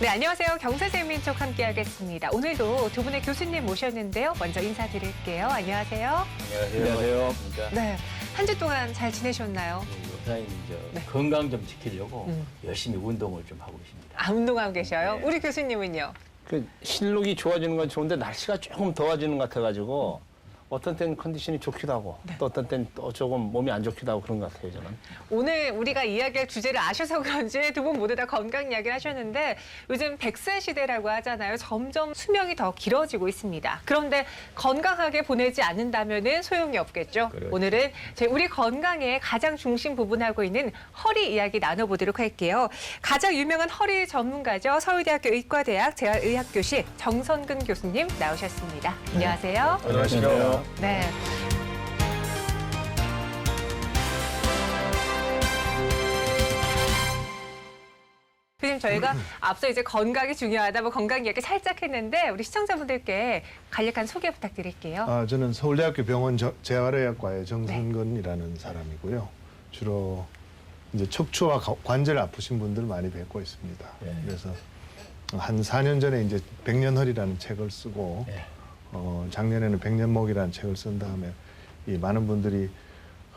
네, 안녕하세요. 경제재미있는 함께하겠습니다. 오늘도 두 분의 교수님 모셨는데요. 먼저 인사드릴게요. 안녕하세요. 안녕하세요. 네, 한 주 동안 잘 지내셨나요? 요사님 네. 건강 좀 지키려고 열심히 운동을 좀 하고 있습니다. 아, 운동하고 계셔요? 네. 우리 교수님은요? 그 실록이 좋아지는 건 좋은데 날씨가 조금 더워지는 것 같아가지고 어떤 때는 컨디션이 좋기도 하고 또 어떤 때는 또 조금 몸이 안 좋기도 하고 그런 것 같아요, 저는. 오늘 우리가 이야기할 주제를 아셔서 그런지 두 분 모두 다 건강 이야기를 하셨는데 요즘 100세 시대라고 하잖아요. 점점 수명이 더 길어지고 있습니다. 그런데 건강하게 보내지 않는다면 소용이 없겠죠. 그렇죠. 오늘은 우리 건강의 가장 중심 부분하고 있는 허리 이야기 나눠보도록 할게요. 가장 유명한 허리 전문가죠. 서울대학교 의과대학 재활의학교실 정선근 교수님 나오셨습니다. 안녕하세요. 안녕하세요. 네. 교수님, 저희가 앞서 이제 건강이 중요하다, 뭐 건강 이야기 살짝 했는데 우리 시청자분들께 간략한 소개 부탁드릴게요. 저는 서울대학교 병원 재활의학과의 정선근이라는 사람이고요. 주로 이제 척추와 관절 아프신 분들 많이 뵙고 있습니다. 네. 그래서 한 4년 전에 이제 백년허리라는 책을 쓰고 네. 작년에는 백년목이라는 책을 쓴 다음에 이 많은 분들이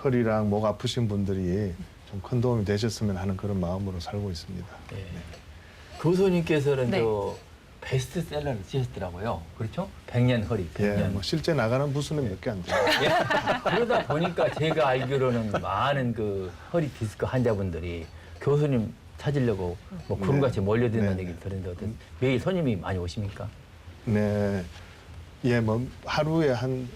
허리랑 목 아프신 분들이 좀 큰 도움이 되셨으면 하는 그런 마음으로 살고 있습니다. 네. 교수님께서는 네. 저 베스트셀러를 쓰셨더라고요. 그렇죠? 100년 허리, 100년. 뭐 실제 나가는 부수는 몇 개 안 돼요. 예. 그러다 보니까 제가 알기로는 많은 그 허리 디스크 환자분들이 교수님 찾으려고 뭐 구름같이 몰려드는 네. 얘기를 들었는데 어떤 매일 손님이 많이 오십니까? 네. 예, 뭐 하루에 한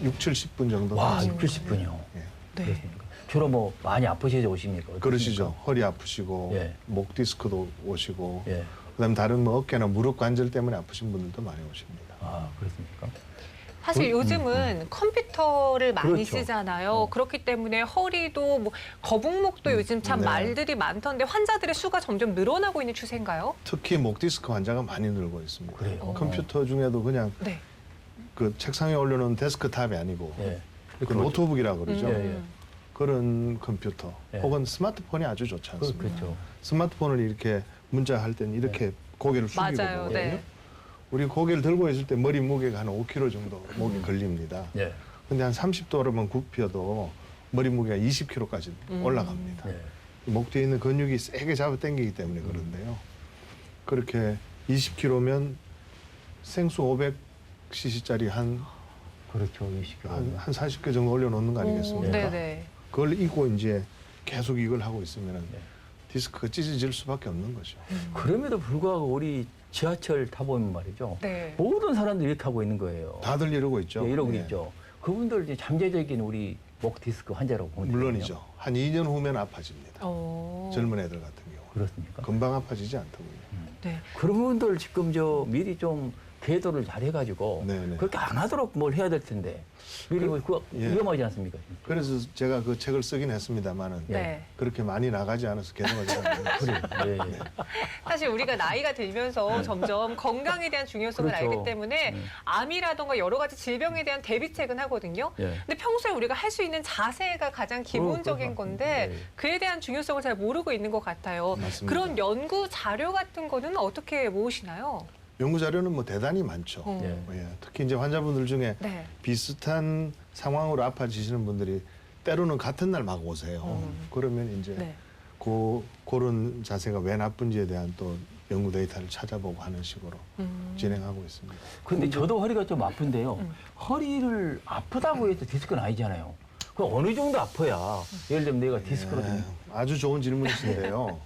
6, 70분 정도. 와, 되십니다. 60분이요. 예. 네. 그렇습니까? 주로 뭐 많이 아프셔서 오십니까? 어떻습니까? 그러시죠. 허리 아프시고 예. 목 디스크도 오시고 예. 그다음 다른 뭐 어깨나 무릎 관절 때문에 아프신 분들도 많이 오십니다. 아, 그렇습니까? 사실 요즘은 컴퓨터를 많이 그렇죠. 쓰잖아요. 그렇기 때문에 허리도 뭐 거북목도 요즘 참 네. 말들이 많던데 환자들의 수가 점점 늘어나고 있는 추세인가요? 특히 목 디스크 환자가 많이 늘고 있습니다. 그래요? 컴퓨터 중에도 그냥 네. 그 책상에 올려놓은 데스크탑이 아니고 예. 그 노트북이라고 그러죠. 예, 예. 그런 컴퓨터 예. 혹은 스마트폰이 아주 좋지 않습니까? 그렇죠. 스마트폰을 이렇게 문자 할 때는 이렇게 고개를 숙이고 맞아요. 보거든요. 네. 우리 고개를 들고 있을 때 머리 무게가 한 5kg 정도 목이 걸립니다. 예. 근데 한 30도로만 굽혀도 머리 무게가 20kg까지 올라갑니다. 예. 목 뒤에 있는 근육이 세게 잡아 당기기 때문에 그런데요. 그렇게 20kg면 생수 500cc짜리 한 그렇죠. 20kg. 한 40개 정도 올려놓는 거 아니겠습니까? 네네. 그걸 이고 이제 계속 이걸 하고 있으면 네. 디스크가 찢어질 수밖에 없는 거죠. 그럼에도 불구하고 우리 지하철 타보면 말이죠. 네. 모든 사람들이 이렇게 하고 있는 거예요. 다들 이러고 있죠. 예, 이러고 예. 있죠. 그분들 이제 잠재적인 우리 목 디스크 환자라고 보면 물론이죠. 되거든요. 한 2년 후면 아파집니다. 어. 젊은 애들 같은 경우. 그렇습니까? 금방 아파지지 않더군요. 네. 그런 분들 지금 저 미리 좀 계도를 잘 해가지고 네네. 그렇게 안 하도록 뭘 해야 될 텐데 미리 그거 예. 위험하지 않습니까? 그래서 제가 그 책을 쓰긴 했습니다만은 네. 그렇게 많이 나가지 않아서 개도가 잘 안 돼요. 예, 예. 사실 우리가 나이가 들면서 점점 건강에 대한 중요성을 그렇죠. 알기 때문에 암이라던가 여러 가지 질병에 대한 대비책은 하거든요. 예. 근데 평소에 우리가 할 수 있는 자세가 가장 기본적인 그렇죠. 건데 예. 그에 대한 중요성을 잘 모르고 있는 것 같아요. 맞습니다. 그런 연구 자료 같은 거는 어떻게 모으시나요? 연구 자료는 뭐 대단히 많죠. 어. 예. 예, 특히 이제 환자분들 중에 네. 비슷한 상황으로 아파지시는 분들이 때로는 같은 날 막 오세요. 그러면 이제 네. 그런 자세가 왜 나쁜지에 대한 또 연구 데이터를 찾아보고 하는 식으로 진행하고 있습니다. 근데 저도 허리가 좀 아픈데요. 허리를 아프다고 해서 디스크는 아니잖아요. 그 어느 정도 아파야 예를 들면 내가 디스크로 좀 아주 좋은 질문이신데요.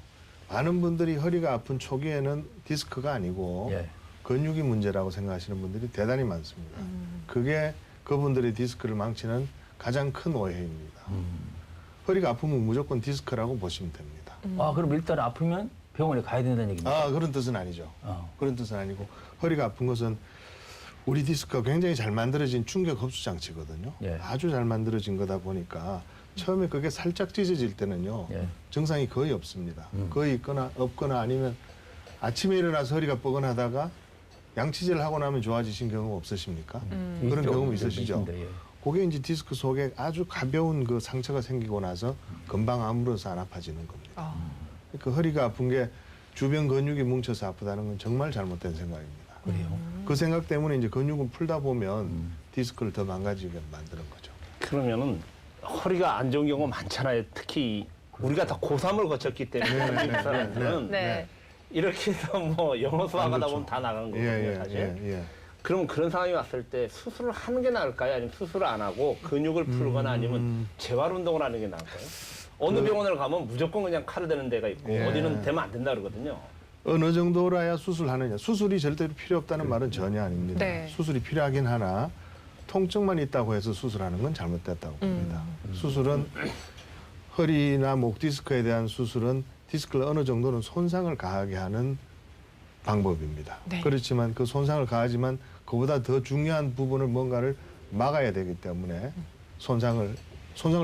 많은 분들이 허리가 아픈 초기에는 디스크가 아니고 예. 근육이 문제라고 생각하시는 분들이 대단히 많습니다. 그게 그분들의 디스크를 망치는 가장 큰 오해입니다. 허리가 아프면 무조건 디스크라고 보시면 됩니다. 아 그럼 일단 아프면 병원에 가야 된다는 얘기입니까? 그런 뜻은 아니죠. 어. 그런 뜻은 아니고 허리가 아픈 것은 우리 디스크가 굉장히 잘 만들어진 충격 흡수 장치거든요. 예. 아주 잘 만들어진 거다 보니까 처음에 그게 살짝 찢어질 때는요. 예. 증상이 거의 없습니다. 거의 있거나 없거나 아니면 아침에 일어나서 허리가 뻐근하다가 양치질을 하고 나면 좋아지신 경우 없으십니까? 그런 있죠. 경험 있으시죠? 있습니다. 예. 그게 이제 디스크 속에 아주 가벼운 그 상처가 생기고 나서 금방 아물어서 안 아파지는 겁니다. 아. 그 허리가 아픈 게 주변 근육이 뭉쳐서 아프다는 건 정말 잘못된 생각입니다. 그래요. 그 생각 때문에 이제 근육을 풀다 보면 디스크를 더 망가지게 만드는 거죠. 그러면은 허리가 안 좋은 경우가 많잖아요. 특히 우리가 다 고3을 거쳤기 때문에 이 사람들은 네. 이렇게 해서 뭐 영어 수학하다 그렇죠. 보면 다 나가는 거거든요, 사실. 예. 그럼 그런 상황이 왔을 때 수술을 하는 게 나을까요? 아니면 수술을 안 하고 근육을 풀거나 아니면 재활 운동을 하는 게 나을까요? 어느 병원을 가면 무조건 그냥 칼을 대는 데가 있고 예. 어디는 대면 안 된다 그러거든요. 어느 정도라야 수술하느냐. 수술이 절대로 필요 없다는 말은 전혀 아닙니다. 네. 수술이 필요하긴 하나 통증만 있다고 해서 수술하는 건 잘못됐다고 봅니다. 수술은 허리나 목 디스크에 대한 수술은 디스크를 어느 정도는 손상을 가하게 하는 방법입니다. 네. 그렇지만 그 손상을 가하지만 그보다 더 중요한 부분을 뭔가를 막아야 되기 때문에 손상을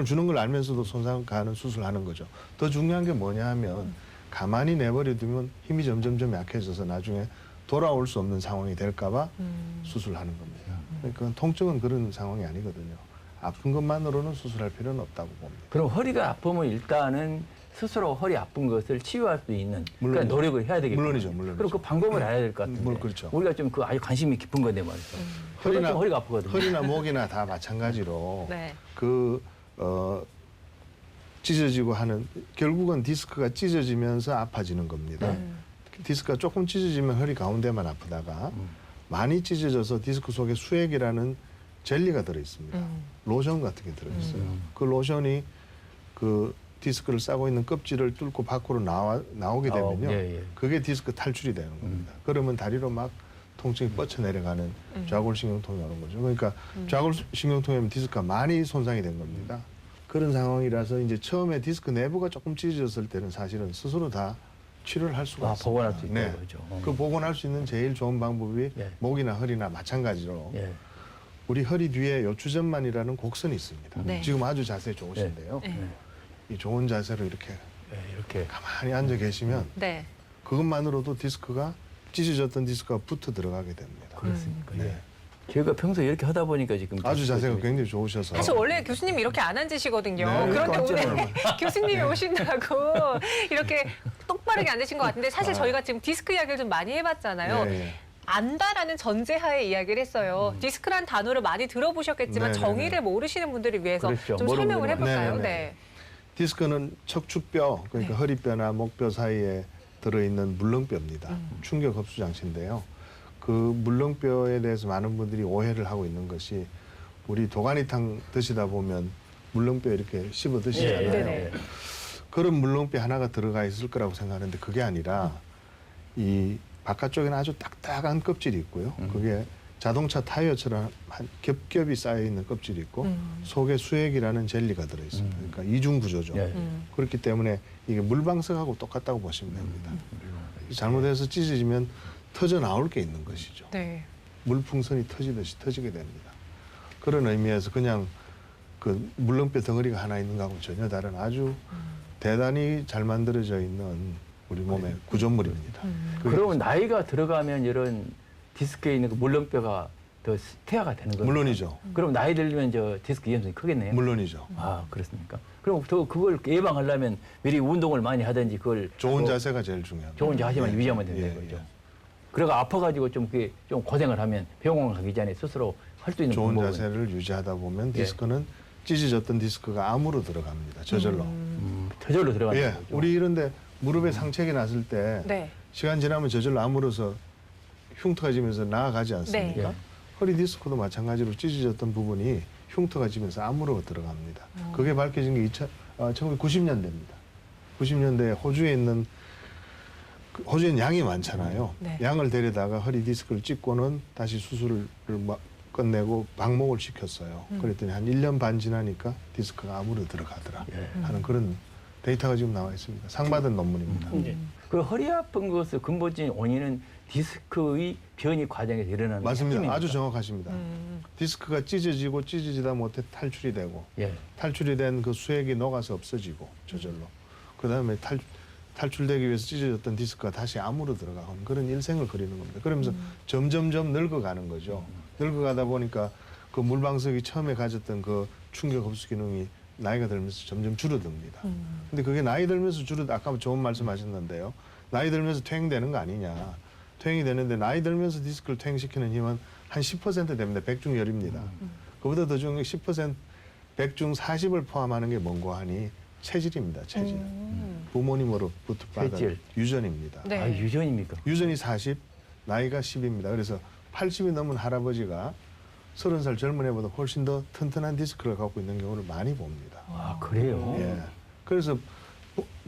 주는 걸 알면서도 손상을 가하는 수술을 하는 거죠. 더 중요한 게 뭐냐 하면 가만히 내버려 두면 힘이 점점점 약해져서 나중에 돌아올 수 없는 상황이 될까 봐 수술하는 겁니다. 그러니까 통증은 그런 상황이 아니거든요. 아픈 것만으로는 수술할 필요는 없다고 봅니다. 그럼 허리가 아프면 일단은 스스로 허리 아픈 것을 치유할 수 있는 그러니까 물론이죠. 노력을 해야 되겠죠. 물론이죠. 그럼 그 방법을 알아야 될 것 같은데. 그렇죠. 우리가 좀 그 아주 관심이 깊은 건데 말이죠. 허리가 좀 허리가 아프거든요. 허리나 목이나 다 마찬가지로 네. 찢어지고 하는 결국은 디스크가 찢어지면서 아파지는 겁니다. 디스크가 조금 찢어지면 허리 가운데만 아프다가 많이 찢어져서 디스크 속에 수액이라는 젤리가 들어 있습니다. 로션 같은 게 들어 있어요. 그 로션이 그 디스크를 싸고 있는 껍질을 뚫고 밖으로 나오게 되면요. 예. 그게 디스크 탈출이 되는 겁니다. 그러면 다리로 막 통증이 뻗쳐 내려가는 좌골신경통이 오는 거죠. 그러니까 좌골신경통이면 디스크가 많이 손상이 된 겁니다. 그런 상황이라서 이제 처음에 디스크 내부가 조금 찢어졌을 때는 사실은 스스로 다 치료를 할 수가 있습니다. 복원할 수 있다는 거죠. 그 복원할 수 있는 제일 좋은 방법이 예. 목이나 허리나 마찬가지로 예. 우리 허리 뒤에 요추전만이라는 곡선이 있습니다. 네. 지금 아주 자세 좋으신데요. 네. 이 좋은 자세로 이렇게 예, 이렇게 가만히 앉아 계시면 네. 그것만으로도 디스크가 찢어졌던 디스크가 붙어 들어가게 됩니다. 그렇습니까? 네. 예. 제가 평소에 이렇게 하다 보니까 지금 아주 자세가 좀- 굉장히 좋으셔서 사실 원래 교수님이 이렇게 안 앉으시거든요. 네, 그런데 깜짝 오늘 교수님이 오신다고 이렇게 똑바르게 앉으신 것 같은데 사실 저희가 지금 디스크 이야기를 좀 많이 해봤잖아요. 네. 안다라는 전제하에 이야기를 했어요. 디스크란 단어를 많이 들어보셨겠지만 네, 네, 정의를 모르시는 분들을 위해서 그렇죠. 좀 모르는 설명을 분들은. 해볼까요? 네, 네, 네. 디스크는 척추뼈, 그러니까 네. 허리뼈나 목뼈 사이에 들어있는 물렁뼈입니다. 충격 흡수 장치인데요. 그 물렁뼈에 대해서 많은 분들이 오해를 하고 있는 것이 우리 도가니탕 드시다 보면 물렁뼈 이렇게 씹어 드시잖아요. 예, 네, 네. 그런 물렁뼈 하나가 들어가 있을 거라고 생각하는데 그게 아니라 이 바깥쪽에는 아주 딱딱한 껍질이 있고요. 그게 자동차 타이어처럼 한 겹겹이 쌓여 있는 껍질이 있고 속에 수액이라는 젤리가 들어 있습니다. 그러니까 이중 구조죠. 예. 그렇기 때문에 이게 물방석하고 똑같다고 보시면 됩니다. 잘못해서 찢어지면 터져 나올 게 있는 것이죠. 네. 물풍선이 터지듯이 터지게 됩니다. 그런 의미에서 그냥 그 물렁뼈 덩어리가 하나 있는 거하고 전혀 다른 아주 대단히 잘 만들어져 있는 우리 몸의 구조물입니다. 그러면 나이가 들어가면 이런 디스크에 있는 그 물렁뼈가 더 퇴화가 되는 거예요. 물론이죠. 그럼 나이 들면 저 디스크 위험성이 크겠네요. 물론이죠. 아 그렇습니까? 그럼 더 그걸 예방하려면 미리 운동을 많이 하든지 그걸 좋은 뭐 자세가 제일 중요합니다. 좋은 자세만 예, 유지하면 된다는 예, 거죠. 예. 그래가 아파가지고 좀 그게 좀 고생을 하면 병원 가기 전에 스스로 할 수 있는 좋은 방법은 자세를 유지하다 보면 예. 디스크는 찢어졌던 디스크가 암으로 들어갑니다. 저절로. 저절로 들어가는 예, 거죠. 우리 이런데 무릎에 상처가 났을 때 네. 시간 지나면 저절로 암으로서 흉터가 지면서 나아가지 않습니까? 네. 허리 디스크도 마찬가지로 찢어졌던 부분이 흉터가 지면서 암으로 들어갑니다. 그게 밝혀진 게 1990년대입니다. 90년대에 호주에는 호주에는 양이 많잖아요. 네. 양을 데려다가 허리 디스크를 찍고는 다시 수술을 끝내고 방목을 시켰어요. 그랬더니 한 1년 반 지나니까 디스크가 암으로 들어가더라 하는 그런 데이터가 지금 나와 있습니다. 상 받은 논문입니다. 이제 그 허리 아픈 것의 근본적인 원인은 디스크의 변이 과정에서 일어나는 맞습니다. 핵심입니까? 아주 정확하십니다. 디스크가 찢어지고 찢어지다 못해 탈출이 되고 예. 탈출이 된 그 수액이 녹아서 없어지고 저절로 그다음에 탈출되기 위해서 찢어졌던 디스크가 다시 암으로 들어가는 그런 일생을 그리는 겁니다. 그러면서 점점점 늙어가는 거죠. 늙어가다 보니까 그 물방석이 처음에 가졌던 그 충격 흡수 기능이 나이가 들면서 점점 줄어듭니다. 근데 그게 나이 들면서 아까 좋은 말씀하셨는데요. 나이 들면서 퇴행되는 거 아니냐. 퇴행이 되는데 나이 들면서 디스크를 퇴행시키는 힘은 한 10% 됩니다. 100중 10입니다. 그보다 더 중요한 게 10%, 100중 40을 포함하는 게 뭔고 하니 체질입니다. 체질. 부모님으로부터 받은 체질. 유전입니다. 네. 아, 유전입니까? 유전이 40, 나이가 10입니다. 그래서 80이 넘은 할아버지가 30살 젊은 애보다 훨씬 더 튼튼한 디스크를 갖고 있는 경우를 많이 봅니다. 아, 그래요? 예. 그래서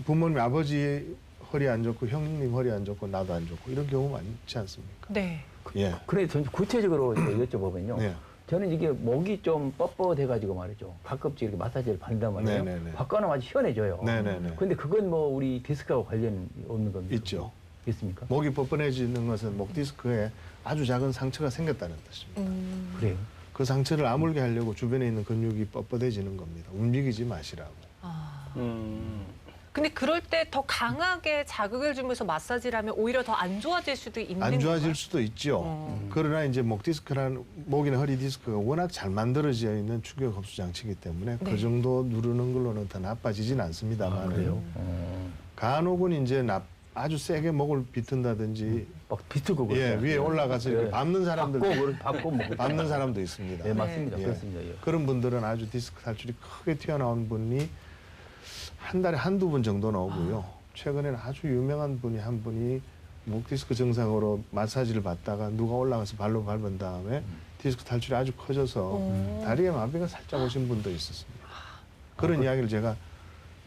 부모님 아버지 허리 안 좋고 형님 허리 안 좋고 나도 안 좋고 이런 경우 많지 않습니까? 네. 예. 그래, 전 구체적으로 여쭤보면요. 네. 저는 이게 목이 좀 뻣뻣해가지고 말이죠. 가끔씩 이렇게 마사지를 받는단 말이에요. 네네네. 바꿔놓으면 아주 시원해져요. 네네네. 근데 그건 뭐 우리 디스크하고 관련 없는 겁니까? 있죠. 있습니까? 목이 뻣뻣해지는 것은 목 디스크에 아주 작은 상처가 생겼다는 뜻입니다. 그래요. 그 상처를 아물게 하려고 주변에 있는 근육이 뻣뻣해지는 겁니다. 움직이지 마시라고. 아. 음. 근데 그럴 때 더 강하게 자극을 주면서 마사지를 하면 오히려 더 안 좋아질 수도 있는 안 좋아질 건가요? 수도 있죠. 그러나 이제 목 디스크라는 목이나 허리 디스크가 워낙 잘 만들어져 있는 충격 흡수 장치이기 때문에 네. 그 정도 누르는 걸로는 더 나빠지진 않습니다만 그래요? 간혹은 이제 아주 세게 목을 비튼다든지 막 비틀고 예, 그러죠. 위에 올라가서 이렇게 예. 밟는 사람들 받고 먹고. 밟는 사람도 있습니다. 네, 맞습니다. 예. 그렇습니다. 예. 그런 분들은 아주 디스크 탈출이 크게 튀어나온 분이 한 달에 한두 분 정도 나오고요. 최근에는 아주 유명한 분이 한 분이 목 디스크 증상으로 마사지를 받다가 누가 올라가서 발로 밟은 다음에 디스크 탈출이 아주 커져서 다리에 마비가 살짝 오신 분도 있었습니다. 그런 이야기를 제가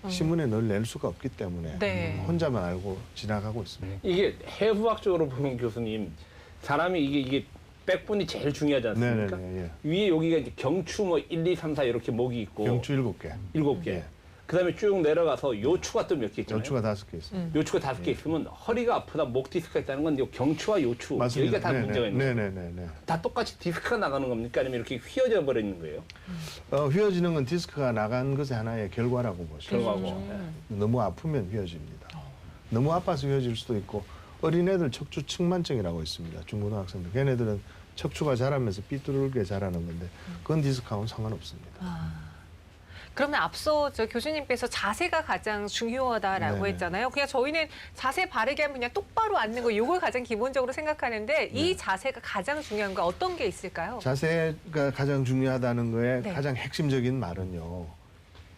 신문에 늘 낼 수가 없기 때문에 네. 혼자만 알고 지나가고 있습니다. 이게 해부학적으로 보면 교수님, 사람이 이게 백분이 제일 중요하지 않습니까? 네네네. 위에 여기가 이제 경추 뭐 1, 2, 3, 4 이렇게 목이 있고 경추 7개, 7개. 예. 그다음에 쭉 내려가서 요추가 또 몇 개 있잖아요. 요추가 5개 있습니다. 요추가 5개 있으면 허리가 아프다, 목 디스크가 있다는 건 요 경추와 요추 맞습니다. 여기가 다 문제가 있는 거예요. 네네네. 다 똑같이 디스크가 나가는 겁니까? 아니면 이렇게 휘어져 버리는 거예요? 휘어지는 건 디스크가 나간 것의 하나의 결과라고 보시죠. 결과고. 너무 아프면 휘어집니다. 너무 아파서 휘어질 수도 있고 어린애들 척추 측만증이라고 있습니다. 중고등학생들. 걔네들은 척추가 자라면서 삐뚤게 자라는 건데 그건 디스크하고는 상관없습니다. 그러면 앞서 저 교수님께서 자세가 가장 중요하다라고 네네. 했잖아요. 그냥 저희는 자세 바르게 하면 그냥 똑바로 앉는 거 이걸 가장 기본적으로 생각하는데 이 자세가 가장 중요한 거 어떤 게 있을까요? 자세가 가장 중요하다는 거에 네. 가장 핵심적인 말은요.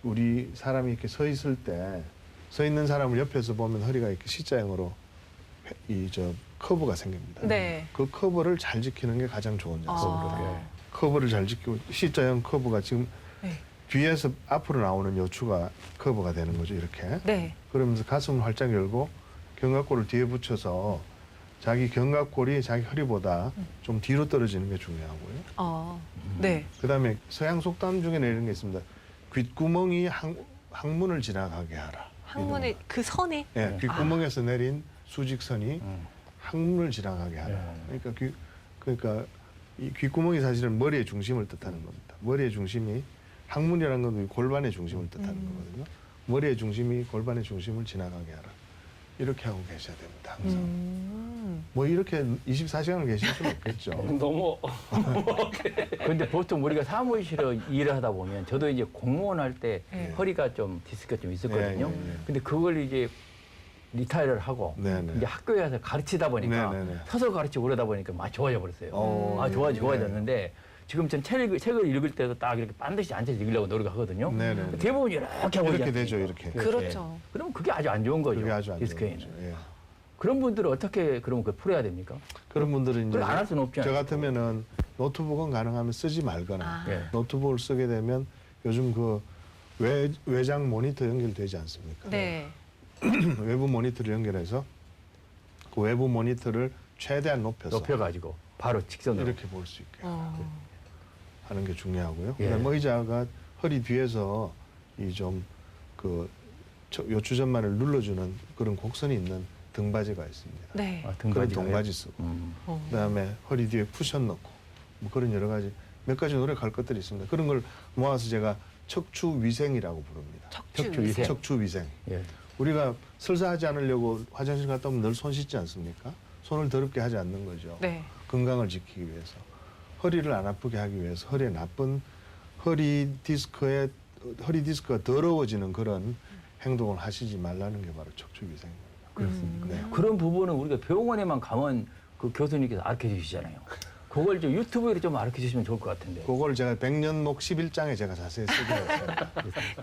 우리 사람이 이렇게 서 있을 때 서 있는 사람을 옆에서 보면 허리가 이렇게 C자형으로 커브가 생깁니다. 네. 그 커브를 잘 지키는 게 가장 좋은 자세거든요. 아. 커브를 잘 지키고 C자형 커브가 지금 네. 뒤에서 앞으로 나오는 요추가 커브가 되는 거죠. 이렇게. 네. 그러면서 가슴을 활짝 열고 견갑골을 뒤에 붙여서 자기 견갑골이 자기 허리보다 좀 뒤로 떨어지는 게 중요하고요. 네. 그다음에 서양 속담 중에 이런 게 있습니다. 귓구멍이 항문을 지나가게 하라. 항문의 그 선이 예, 귓구멍에서 내린 수직선이 항문을 지나가게 하라. 그러니까 이 귓구멍이 사실은 머리의 중심을 뜻하는 겁니다. 머리의 중심이 항문이라는 건 골반의 중심을 뜻하는 거거든요. 머리의 중심이 골반의 중심을 지나가게 하라. 이렇게 하고 계셔야 됩니다. 항상. 뭐 이렇게 24시간을 계실 수는 없겠죠. 너무 근데 보통 우리가 사무실에 일을 하다 보면 저도 이제 공무원 할 때 네. 허리가 좀 디스크가 좀 있었거든요. 예, 예, 예. 근데 그걸 이제 리타이어를 하고 네네. 이제 학교에 가서 가르치다 보니까 네네네. 서서 가르치고 그러다 보니까 막 좋아져 버렸어요. 오. 좋아졌는데 지금 전 책을 읽을 때도 딱 이렇게 반드시 앉아서 읽으려고 노력하거든요. 네네. 대부분 이렇게 하고 이렇게 있지 되죠, 않습니까? 이렇게. 그렇죠. 그러면 그게 아주 안 좋은 거죠. 그게 아주 안 좋은 디스크에는. 거죠. 예. 그런 분들은 어떻게 그러면 그걸 풀어야 됩니까? 그런 분들은 이제 그걸 안 할 수는 없지 저 않습니까? 같으면은 노트북은 가능하면 쓰지 말거나 예. 노트북을 쓰게 되면 요즘 그 외장 모니터 연결되지 않습니까? 네. 외부 모니터를 연결해서 그 외부 모니터를 최대한 높여서 높여가지고 바로 직선으로. 이렇게 볼 수 있게 어. 하는 게 중요하고요. 예. 그다음에 의자가 허리 뒤에서 이 좀 그 요추전만을 눌러주는 그런 곡선이 있는 등받이가 있습니다. 네. 아, 그런 등받이가요? 등받이 쓰고 어. 그다음에 허리 뒤에 쿠션 넣고 뭐 그런 여러 가지 몇 가지 노력할 것들이 있습니다. 그런 걸 모아서 제가 척추 위생이라고 부릅니다. 척추 위생. 척추 위생. 예. 우리가 설사하지 않으려고 화장실 갔다 오면 늘 손 씻지 않습니까? 손을 더럽게 하지 않는 거죠. 네. 건강을 지키기 위해서. 허리를 안 아프게 하기 위해서 허리에 나쁜 허리 디스크가 더러워지는 그런 행동을 하시지 말라는 게 바로 척추 위생입니다. 그렇습니까? 네. 그런 부분은 우리가 병원에만 가면 그 교수님께서 가르쳐 주시잖아요. 그걸 좀 유튜브에 좀 가르쳐 주시면 좋을 것 같은데. 그걸 제가 백년목 11장에 제가 자세히 쓰고 있어요.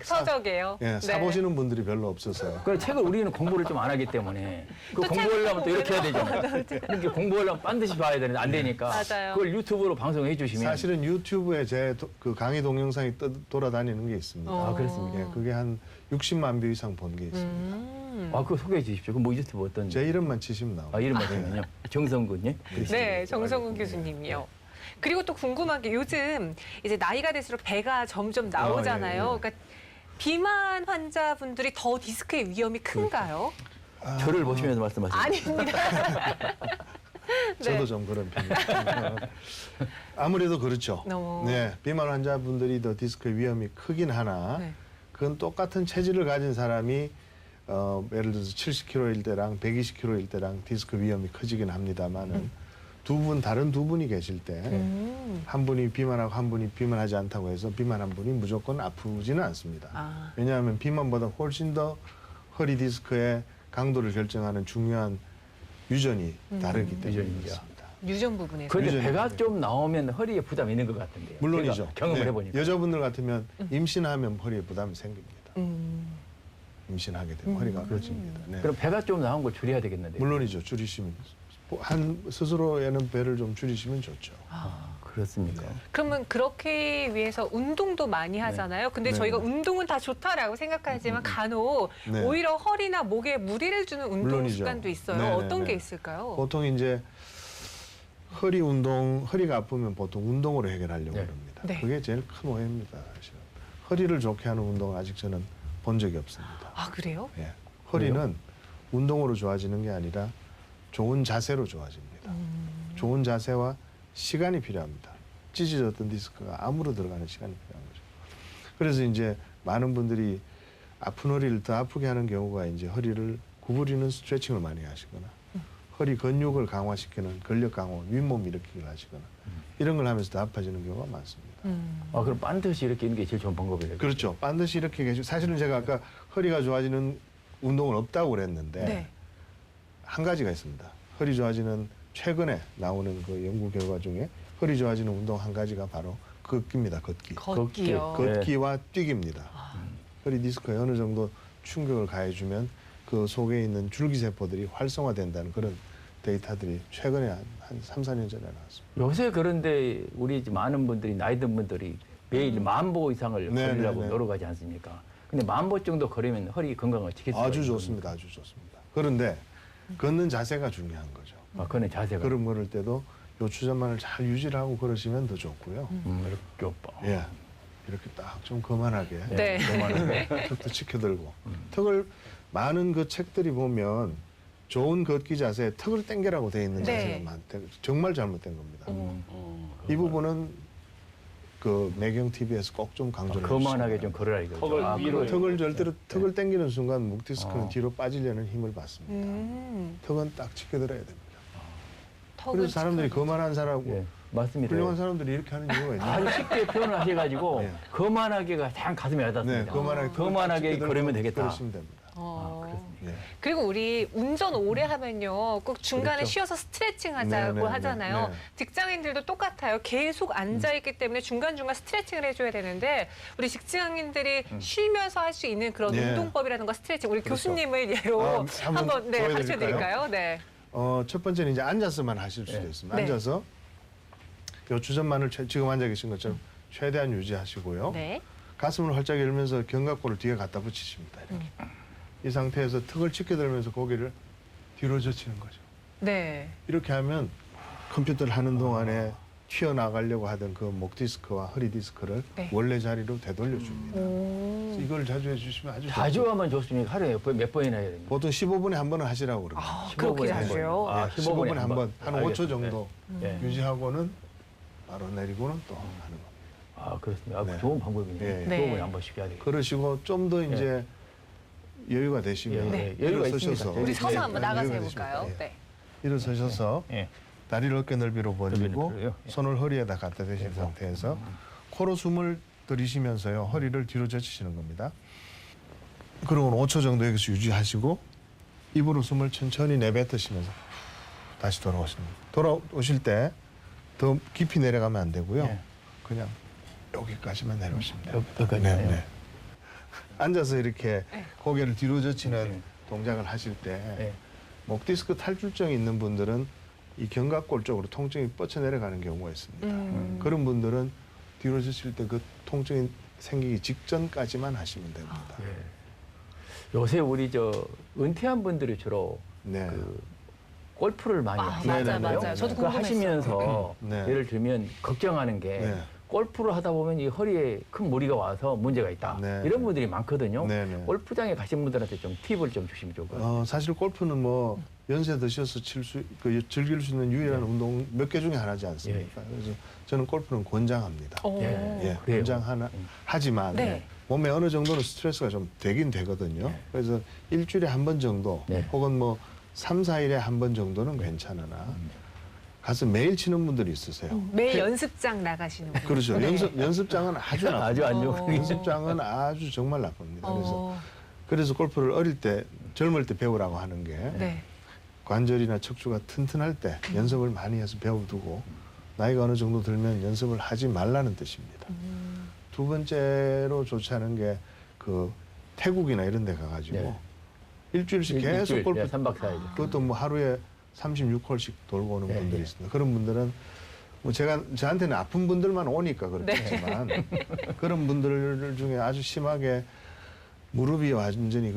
서적이에요. 예, 네. 사보시는 분들이 별로 없어서. 그 책을 우리는 공부를 좀 안 하기 때문에 그 또 공부하려면 또 이렇게 해야 책을 되잖아요. 이렇게 공부하려면 반드시 봐야 되는데 안 되니까 맞아요. 그걸 유튜브로 방송해 주시면 사실은 유튜브에 제 그 강의 동영상이 돌아다니는 게 있습니다. 아, 그렇습니까? 예, 그게 한 60만 뷰 이상 본 게 있습니다. 아, 그거 소개해 주십시오. 그 뭐 유튜브 어떤 제 이름만 치시면 나옵니다. 아, 이름 맞으면요. 정성군요. 네, 정성훈 교수님이요. 그리고 또 궁금한 게 요즘 이제 나이가 들수록 배가 점점 나오잖아요. 예, 예. 그러니까 비만 환자분들이 더 디스크의 위험이 큰가요? 저를 보시면서 말씀하세요. 아닙니다. 저도 네. 좀 그런 편입니다. 아무래도 그렇죠. 너무. 네, 비만 환자분들이 더 디스크의 위험이 크긴 하나 네. 그건 똑같은 체질을 가진 사람이 예를 들어서 70kg일 때랑 120kg일 때랑 디스크 위험이 커지긴 합니다만은 다른 두 분이 계실 때 한 분이 비만하고 한 분이 비만하지 않다고 해서 비만한 분이 무조건 아프지는 않습니다. 아. 왜냐하면 비만보다 훨씬 더 허리 디스크의 강도를 결정하는 중요한 유전이 다르기 때문에 유전이죠. 그렇습니다. 유전 부분에서. 그런데 유전이 배가 네. 좀 나오면 허리에 부담이 있는 것 같은데요. 물론이죠. 제가 경험을 네. 해보니까. 여자분들 같으면 임신하면 허리에 부담이 생깁니다. 음. 임신하게 되면 허리가 아파집니다. 네. 그럼 배가 좀 나온 걸 줄여야 되겠는데. 물론이죠. 줄이시면 스스로에는 배를 좀 줄이시면 좋죠. 아, 그렇습니까? 그러면 그렇게 위해서 운동도 많이 하잖아요. 근데 네. 저희가 운동은 다 좋다라고 생각하지만 간혹 네. 오히려 허리나 목에 무리를 주는 운동 물론이죠. 습관도 있어요. 네, 네, 어떤 네. 게 있을까요? 보통 이제 허리가 아프면 보통 운동으로 해결하려고 네. 합니다. 네. 그게 제일 큰 오해입니다. 사실은. 허리를 좋게 하는 운동은 아직 저는 본 적이 없습니다. 아, 그래요? 예. 허리는 운동으로 좋아지는 게 아니라 좋은 자세로 좋아집니다. 좋은 자세와 시간이 필요합니다. 찢어졌던 디스크가 암으로 들어가는 시간이 필요한 거죠. 그래서 이제 많은 분들이 아픈 허리를 더 아프게 하는 경우가 이제 허리를 구부리는 스트레칭을 많이 하시거나 허리 근육을 강화시키는 근력 강화, 윗몸 일으키기를 하시거나 이런 걸 하면서 더 아파지는 경우가 많습니다. 아, 그럼 반드시 이렇게 있는 게 제일 좋은 방법이에요. 그렇죠. 반드시 이렇게 계시고 사실은 제가 아까 허리가 좋아지는 운동은 없다고 그랬는데 네. 한 가지가 있습니다. 허리 좋아지는 최근에 나오는 그 연구 결과 중에 허리 좋아지는 운동 한 가지가 바로 걷기입니다. 걷기. 걷기요. 걷기. 걷기와 뛰기입니다. 허리 디스크에 어느 정도 충격을 가해주면 그 속에 있는 줄기세포들이 활성화된다는 그런 데이터들이 최근에 한 3, 4년 전에 나왔습니다. 요새 그런데 우리 많은 분들이 나이 든 분들이 매일 10,000보 이상을 네, 걸으려고 네, 네. 노력하지 않습니까? 근데 10,000보 정도 걸으면 허리 건강을 지킬 수가 아주 있거든요. 좋습니다. 아주 좋습니다. 그런데 걷는 자세가 중요한 거죠. 아, 그는 자세가. 걸음 걸을 때도 요 추전만을 잘 유지를 하고 걸으시면 더 좋고요. 이렇게 오빠. 예. 이렇게 딱 좀 거만하게. 네. 거만하게 턱도 치켜들고. 턱을 많은 그 책들이 보면 좋은 걷기 자세에 턱을 당겨라고 돼 있는 네. 자세가 많대. 정말 잘못된 겁니다. 이 부분은 그 매경 TV에서 꼭 좀 강조를 거만하게 해주시기 좀 걸으라 이거죠. 턱을 아, 위로 턱을 절대로 턱을 당기는 순간 목 디스크는 어. 뒤로 빠지려는 힘을 받습니다. 턱은 딱 치켜들어야 됩니다. 턱을 그래서 사람들이 치켜서. 거만한 사람하고 예, 맞습니다. 훌륭한 사람들이 이렇게 하는 이유가 있나요? 아주 쉽게 표현을 하셔가지고 네. 거만하게가 참 가슴에 네, 와닿습니다. 거만하게 거만하게 치켜들고 걸으면 되겠다. 그러시면 됩니다. 어. 그렇습니다. 예. 그리고 우리 운전 오래 하면요, 꼭 중간에 그렇죠. 쉬어서 스트레칭 하자고 네, 네, 하잖아요. 네. 직장인들도 똑같아요. 계속 앉아있기 때문에 중간중간 스트레칭을 해줘야 되는데, 우리 직장인들이 쉬면서 할 수 있는 그런 네. 운동법이라는거 스트레칭, 우리 그렇죠. 교수님을 예로 아, 한번 한번 네, 보여드릴까요? 가르쳐드릴까요? 네. 첫 번째는 이제 앉아서만 하실 수도 네. 있습니다. 네. 앉아서 요 주전만을 지금 앉아 계신 것처럼 최대한 유지하시고요. 네. 가슴을 활짝 열면서 견갑골을 뒤에 갖다 붙이십니다. 이렇게. 이 상태에서 턱을 치켜들면서 고개를 뒤로 젖히는 거죠. 네. 이렇게 하면 컴퓨터를 하는 동안에 튀어나가려고 하던 그 목 디스크와 허리 디스크를 네. 원래 자리로 되돌려 줍니다. 오. 이걸 자주 해주시면 아주 자주 좋죠. 하면 좋습니까? 하루에 몇 번이나 해야 됩니까? 보통 15분에 한 번은 하시라고 그럽니다. 아, 15분에 그렇게 한 자주요? 번. 아, 15분에 한 번, 한 5초 알겠습니다. 정도 네. 유지하고는 바로 내리고는 또 하는 겁니다. 아, 그렇습니다. 아, 네. 좋은 방법이네요. 예. 네. 15분에 한 번씩 해야 되겠다. 그러시고 좀 더 이제 여유가 되시면 네. 여유가 일어서셔서 있습니다. 우리 네. 서서 한번 네, 나가서 여유가 해볼까요? 되십니다. 네. 일어서셔서 예. 다리를 어깨 넓이로 벌리고 넓이로요? 예. 손을 허리에다 갖다 대신 상태에서 코로 숨을 들이쉬면서요 허리를 뒤로 젖히시는 겁니다. 그러고 5초 정도 여기서 유지하시고 입으로 숨을 천천히 내뱉으시면서 다시 돌아오시는 거예요. 돌아오실 때 더 깊이 내려가면 안 되고요. 네. 그냥 여기까지만 내려오시면 돼요. 여기까지. 네. 앉아서 이렇게 네. 고개를 뒤로 젖히는 네. 동작을 하실 때 네. 목 디스크 탈출증이 있는 분들은 이 견갑골 쪽으로 통증이 뻗쳐 내려가는 경우가 있습니다. 그런 분들은 뒤로 젖힐 때 그 통증이 생기기 직전까지만 하시면 됩니다. 예. 요새 우리 은퇴한 분들이 주로 네. 골프를 많이 하시잖아요. 맞아요. 저도 그거 궁금했어요. 하시면서 네. 예를 들면 걱정하는 게 네. 골프를 하다 보면 이 허리에 큰 무리가 와서 문제가 있다. 네. 이런 분들이 많거든요. 네, 네. 골프장에 가신 분들한테 좀 팁을 좀 주시면 좋을 것 같아요. 사실 골프는 뭐 연세 드셔서 즐길 수 있는 유일한 운동 몇 개 중에 하나지 않습니까? 그래서 저는 골프는 권장합니다. 오. 예. 그래요. 하지만 네. 몸에 어느 정도는 스트레스가 좀 되긴 되거든요. 그래서 일주일에 한 번 정도 네. 혹은 뭐 3, 4일에 한 번 정도는 괜찮으나 가서 매일 치는 분들이 있으세요. 매일 연습장 나가시는 분. 그렇죠. 네. 연습장은 아주 나쁩니다. 아주 안 좋은 연습장은 아주 정말 나쁩니다. 어. 그래서 골프를 어릴 때 젊을 때 배우라고 하는 게 네. 관절이나 척추가 튼튼할 때 연습을 많이 해서 배워두고 나이가 어느 정도 들면 연습을 하지 말라는 뜻입니다. 두 번째로 좋지 않은 게 그 태국이나 이런 데 가가지고 네. 일주일씩 계속 골프 3박 4일. 그것도 뭐 하루에 36홀씩 돌고 오는 네, 분들이 네. 있습니다. 그런 분들은 뭐 저한테는 아픈 분들만 오니까 그렇겠지만 그런 분들 중에 아주 심하게 무릎이 완전히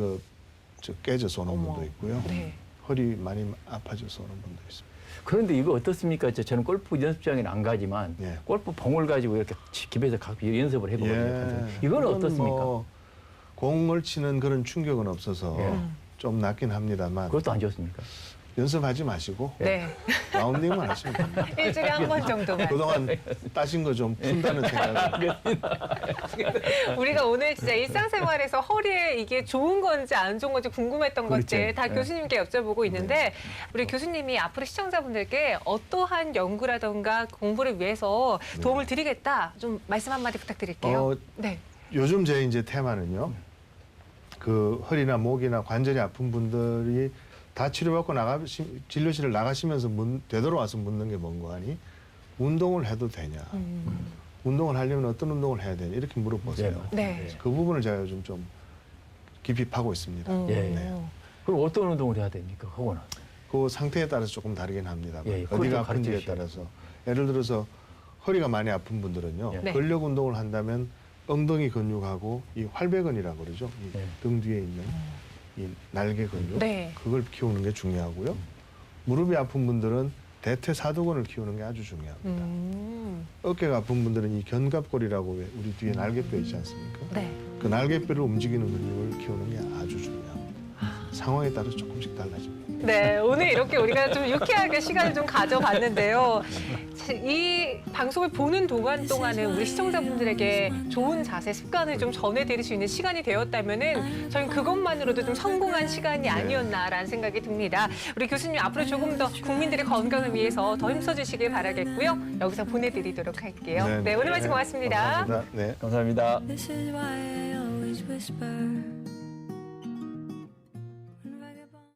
깨져서 오는 어머. 분도 있고요. 네. 허리 많이 아파져서 오는 분도 있습니다. 그런데 이거 어떻습니까? 저는 골프 연습장에는 안 가지만 예. 골프 봉을 가지고 이렇게 집에서 가끔 연습을 해보거든요. 예. 이건 그건 어떻습니까? 뭐 공을 치는 그런 충격은 없어서 예. 좀 낫긴 합니다만 그것도 안 좋습니까? 연습하지 마시고 네. 라운딩만 하시면 됩니다. 일주일에 한 번 정도만. 그동안 따신 거 좀 푼다는 생각을 우리가 오늘 진짜 일상생활에서 허리에 이게 좋은 건지 안 좋은 건지 궁금했던 그렇죠. 것들 다 네. 교수님께 여쭤보고 있는데 우리 교수님이 앞으로 시청자분들께 어떠한 연구라던가 공부를 위해서 도움을 드리겠다 좀 말씀 한마디 부탁드릴게요. 네. 요즘 제 이제 테마는요. 그 허리나 목이나 관절이 아픈 분들이 다 치료받고 진료실을 나가시면서 되돌아와서 묻는 게 뭔고 하니 운동을 해도 되냐. 운동을 하려면 어떤 운동을 해야 되냐. 이렇게 물어보세요. 네. 그 부분을 제가 요즘 좀 깊이 파고 있습니다. 예. 네. 그럼 어떤 운동을 해야 됩니까? 하고는. 그 상태에 따라서 조금 다르긴 합니다. 예, 그걸 좀 어디가 아픈지에 가르쳐 따라서. 예를 들어서 허리가 많이 아픈 분들은요. 예. 네. 근력 운동을 한다면 엉덩이 근육하고 이 활배근이라고 그러죠. 이 예. 등 뒤에 있는 이 날개 근육. 네. 그걸 키우는 게 중요하고요. 무릎이 아픈 분들은 대퇴사두근을 키우는 게 아주 중요합니다. 어깨가 아픈 분들은 이 견갑골이라고 왜 우리 뒤에 날개뼈 있지 않습니까? 네. 그 날개뼈를 움직이는 근육을 키우는 게 아주 중요합니다. 상황에 따라 조금씩 달라집니다. 네, 오늘 이렇게 우리가 좀 유쾌하게 시간을 좀 가져봤는데요. 이 방송을 보는 동안은 우리 시청자분들에게 좋은 자세, 습관을 좀 전해드릴 수 있는 시간이 되었다면은 저희는 그것만으로도 좀 성공한 시간이 아니었나라는 생각이 듭니다. 우리 교수님 앞으로 조금 더 국민들의 건강을 위해서 더 힘써주시길 바라겠고요. 여기서 보내드리도록 할게요. 네, 오늘 말씀 고맙습니다. 감사합니다. 네. 감사합니다. This is why I always whisper.